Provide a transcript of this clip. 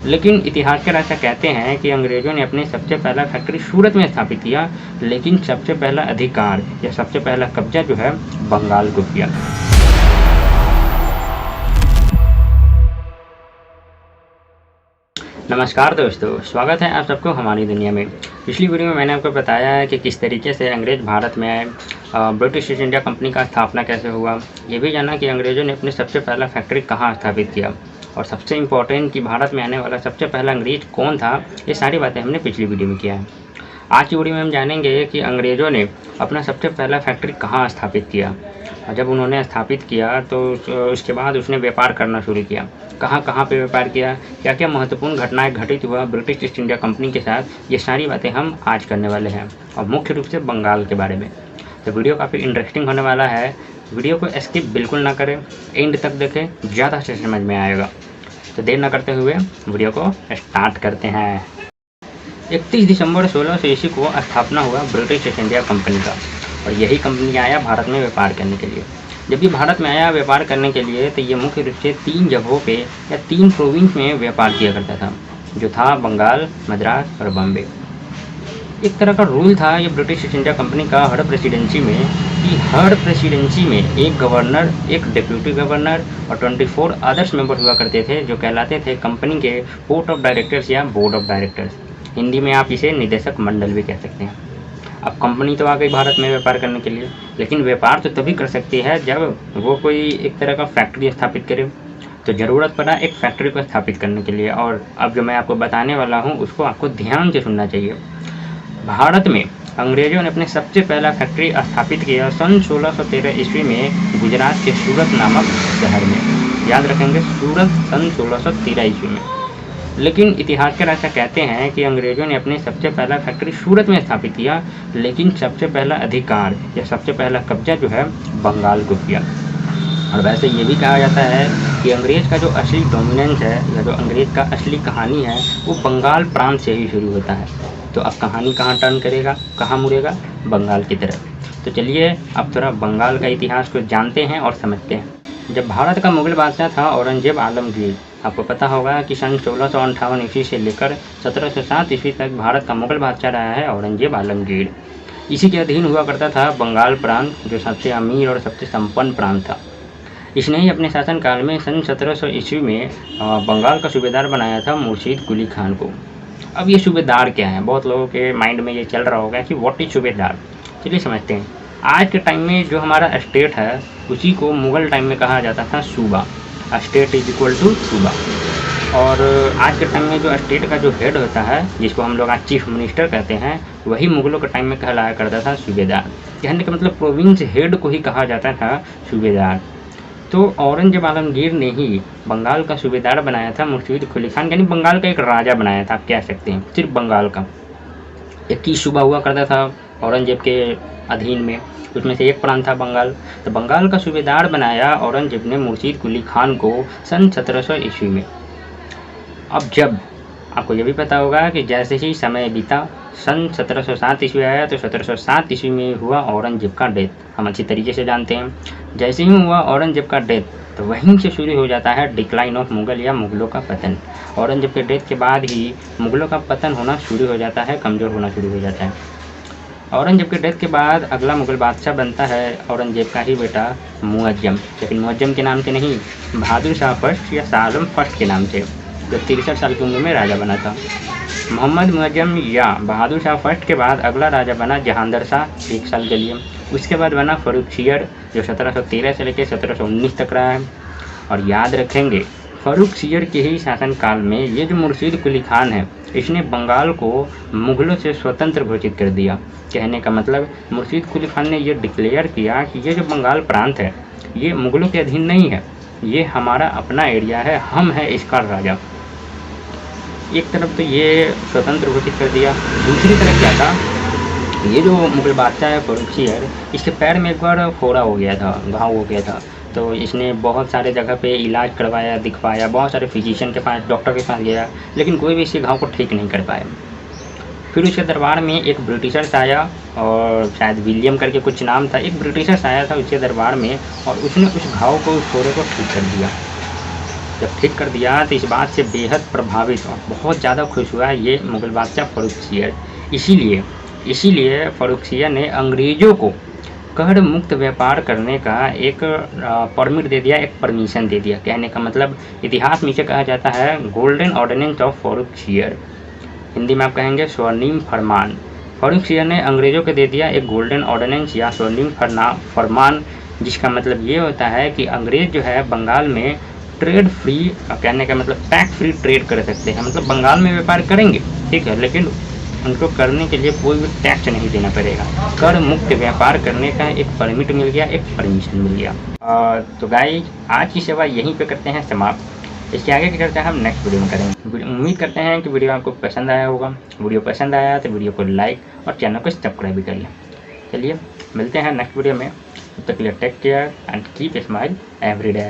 लेकिन इतिहासकार ऐसा कहते हैं कि अंग्रेज़ों ने अपने सबसे पहला फैक्ट्री सूरत में स्थापित किया, लेकिन सबसे पहला अधिकार या सबसे पहला कब्जा जो है बंगाल को किया। नमस्कार दोस्तों, स्वागत है आप सबको हमारी दुनिया में। पिछली वीडियो में मैंने आपको बताया है कि किस तरीके से अंग्रेज़ भारत में आए, ब्रिटिश ईस्ट इंडिया कंपनी का स्थापना कैसे हुआ। ये भी जाना कि अंग्रेज़ों ने अपने सबसे पहला फैक्ट्री कहाँ स्थापित किया, और सबसे इम्पोर्टेंट कि भारत में आने वाला सबसे पहला अंग्रेज़ कौन था। ये सारी बातें हमने पिछली वीडियो में किया है। आज की वीडियो में हम जानेंगे कि अंग्रेज़ों ने अपना सबसे पहला फैक्ट्री कहाँ स्थापित किया, और जब उन्होंने स्थापित किया तो उसके बाद उसने व्यापार करना शुरू किया। कहाँ कहाँ पे व्यापार किया, क्या क्या महत्वपूर्ण घटनाएं घटित हुआ ब्रिटिश ईस्ट इंडिया कंपनी के साथ, ये सारी बातें हम आज करने वाले हैं, और मुख्य रूप से बंगाल के बारे में। तो वीडियो काफ़ी इंटरेस्टिंग होने वाला है। वीडियो को स्किप बिल्कुल ना करें, एंड तक देखें, ज़्यादा से समझ में आएगा। तो देर ना करते हुए वीडियो को स्टार्ट करते हैं। 31 दिसंबर 1600 ईस्वी को स्थापना हुआ ब्रिटिश ईस्ट इंडिया कंपनी का, और यही कंपनी आया भारत में व्यापार करने के लिए। जब ये भारत में आया व्यापार करने के लिए, तो ये मुख्य रूप से 3 जगहों पे या 3 प्रोविंस में व्यापार किया करता था, जो था बंगाल, मद्रास और बॉम्बे। एक तरह का रूल था ये ब्रिटिश ईस्ट इंडिया कंपनी का हर प्रेसिडेंसी में, कि हर प्रेसिडेंसी में एक गवर्नर, एक डिप्यूटी गवर्नर और 24 अदर्स मेंबर हुआ करते थे, जो कहलाते थे कंपनी के बोर्ड ऑफ डायरेक्टर्स या बोर्ड ऑफ डायरेक्टर्स। हिंदी में आप इसे निदेशक मंडल भी कह सकते हैं। अब कंपनी तो आ गई भारत में व्यापार करने के लिए, लेकिन व्यापार तो तभी कर सकती है जब वो कोई एक तरह का फैक्ट्री स्थापित करे। तो ज़रूरत पड़ा एक फैक्ट्री को स्थापित करने के लिए, और अब जो मैं आपको बताने वाला हूँ उसको आपको ध्यान से सुनना चाहिए। भारत में अंग्रेज़ों ने अपने सबसे पहला फैक्ट्री स्थापित किया सन 1613 ईस्वी में गुजरात के सूरत नामक शहर में। याद रखेंगे, सूरत सन 1613 ईस्वी में। लेकिन इतिहासकार ऐसा कहते हैं कि अंग्रेज़ों ने अपने सबसे पहला फैक्ट्री सूरत में स्थापित किया, लेकिन सबसे पहला अधिकार या सबसे पहला कब्जा जो है बंगाल को किया। और वैसे ये भी कहा जाता है कि अंग्रेज़ का जो असली डोमिनेंस है या जो अंग्रेज़ का असली कहानी है वो बंगाल प्रांत से ही शुरू होता है। तो अब कहानी कहाँ टर्न करेगा, कहाँ मुड़ेगा? बंगाल की तरफ। तो चलिए अब थोड़ा बंगाल का इतिहास को जानते हैं और समझते हैं। जब भारत का मुग़ल बादशाह था औरंगज़ेब आलमगीर, आपको पता होगा कि सन 1658 ईस्वी से लेकर 1707 ईस्वी तक भारत का मुग़ल बादशाह रहा है औरंगज़ेब आलमगीर। इसी के अधीन हुआ करता था बंगाल प्रांत, जो सबसे अमीर और सबसे संपन्न प्रांत था। इसने ही अपने शासनकाल में सन 1700 ईस्वी में बंगाल का सूबेदार बनाया था मुर्शीद कुली खान को। अब ये सूबेदार क्या है? बहुत लोगों के माइंड में ये चल रहा होगा कि व्हाट इज सूबेदार। चलिए समझते हैं। आज के टाइम में जो हमारा स्टेट है उसी को मुग़ल टाइम में कहा जाता था सूबा। स्टेट इज इक्वल टू सूबा। और आज के टाइम में जो स्टेट का जो हेड होता है, जिसको हम लोग आज चीफ मिनिस्टर कहते हैं, वही मुग़लों के टाइम में कहलाया करता था सूबेदार। कहने का मतलब प्रोविंस हेड को ही कहा जाता था सूबेदार। तो औरंगज़ेब आलमगीर ने ही बंगाल का सूबेदार बनाया था मुर्शीद कुली खान, यानी बंगाल का एक राजा बनाया था, आप कह सकते हैं। सिर्फ बंगाल का 21 सूबा हुआ करता था औरंगज़ेब के अधीन में, उसमें से एक प्रांत था बंगाल। तो बंगाल का सूबेदार बनाया औरंगज़ेब ने मुर्शीद कुली खान को सन 1700 ईस्वी में। अब जब आपको ये भी पता होगा कि जैसे ही समय बीता, सन 1707 ईस्वी आया, तो 1707 ईस्वी में हुआ औरंगज़ेब का डेथ। हम अच्छी तरीके से जानते हैं, जैसे ही हुआ औरंगज़ेब का डेथ, तो वहीं से शुरू हो जाता है डिक्लाइन ऑफ मुग़ल या मुग़लों का पतन। औरंगज़ेब के डेथ के बाद ही मुग़लों का पतन होना शुरू हो जाता है, कमज़ोर होना शुरू हो जाता है। औरंगज़ेब के डेथ के बाद अगला मुग़ल बादशाह बनता है औरंगज़ेब का ही बेटा मुअज़्ज़म, लेकिन मुअज़्ज़म के नाम से नहीं, बहादुर शाह फर्स्ट या शाह आलम फर्स्ट के नाम से, जो 63 साल की उम्र में राजा बना था। मोहम्मद मुअज़्ज़म या बहादुर शाह फर्स्ट के बाद अगला राजा बना जहांगीर शाह 1 साल के लिए। उसके बाद बना फ़र्रुखसियर, जो 1713 से लेकर 1719 तक रहा है। और याद रखेंगे, फ़र्रुखसियर के ही शासनकाल में ये जो मुर्शीद कुली खान है, इसने बंगाल को मुग़लों से स्वतंत्र घोषित कर दिया। कहने का मतलब मुर्शीद कुली खान ने ये डिक्लेयर किया कि ये जो बंगाल प्रांत है ये मुग़लों के अधीन नहीं है, ये हमारा अपना एरिया है, हम हैं इसका राजा। एक तरफ तो ये स्वतंत्र घोषित कर दिया, दूसरी तरफ क्या था, ये जो मुग़ल बादशाह है फ़र्रुखसियर, इसके पैर में एक बार फोड़ा हो गया था, घाव हो गया था। तो इसने बहुत सारे जगह पे इलाज करवाया, दिखवाया, बहुत सारे फिजिशियन के पास, डॉक्टर के पास गया, लेकिन कोई भी इसके घाव को ठीक नहीं कर पाया। फिर उसके दरबार में एक ब्रिटिशर्स आया, और शायद विलियम करके कुछ नाम था, एक ब्रिटिशर्स आया था उसके दरबार में, और उसने उस घाव को, उस फोड़े को ठीक कर दिया। जब ठीक कर दिया तो इस बात से बेहद प्रभावित और बहुत ज़्यादा खुश हुआ ये मुग़ल बादशाह फ़र्रुखसियर। इसीलिए फ़र्रुखसियर ने अंग्रेज़ों को कर मुक्त व्यापार करने का एक परमिट दे दिया, एक परमिशन दे दिया। कहने का मतलब इतिहास में इसे कहा जाता है गोल्डन ऑर्डिनेंस ऑफ फ़र्रुखसियर। हिंदी में आप कहेंगे स्वर्णिम फरमान। फ़र्रुखसियर ने अंग्रेज़ों को दे दिया एक गोल्डन ऑर्डिनेंस या स्वर्णिम फरमान, जिसका मतलब ये होता है कि अंग्रेज़ जो है बंगाल में ट्रेड फ्री, कहने का मतलब टैक्स फ्री ट्रेड कर सकते हैं। मतलब बंगाल में व्यापार करेंगे, ठीक है, लेकिन उनको करने के लिए कोई भी टैक्स नहीं देना पड़ेगा। कर मुक्त व्यापार करने का एक परमिट मिल गया, एक परमिशन मिल गया। तो गाइस आज की सेवा यहीं पे करते हैं समाप्त। इसके आगे की चर्चा हम नेक्स्ट वीडियो में करेंगे। उम्मीद करते हैं कि वीडियो आपको पसंद आया होगा। वीडियो पसंद आया तो वीडियो को लाइक और चैनल को सब्सक्राइब भी कर लें। चलिए मिलते हैं नेक्स्ट वीडियो में, तब तक के लिए take care and keep smile every day.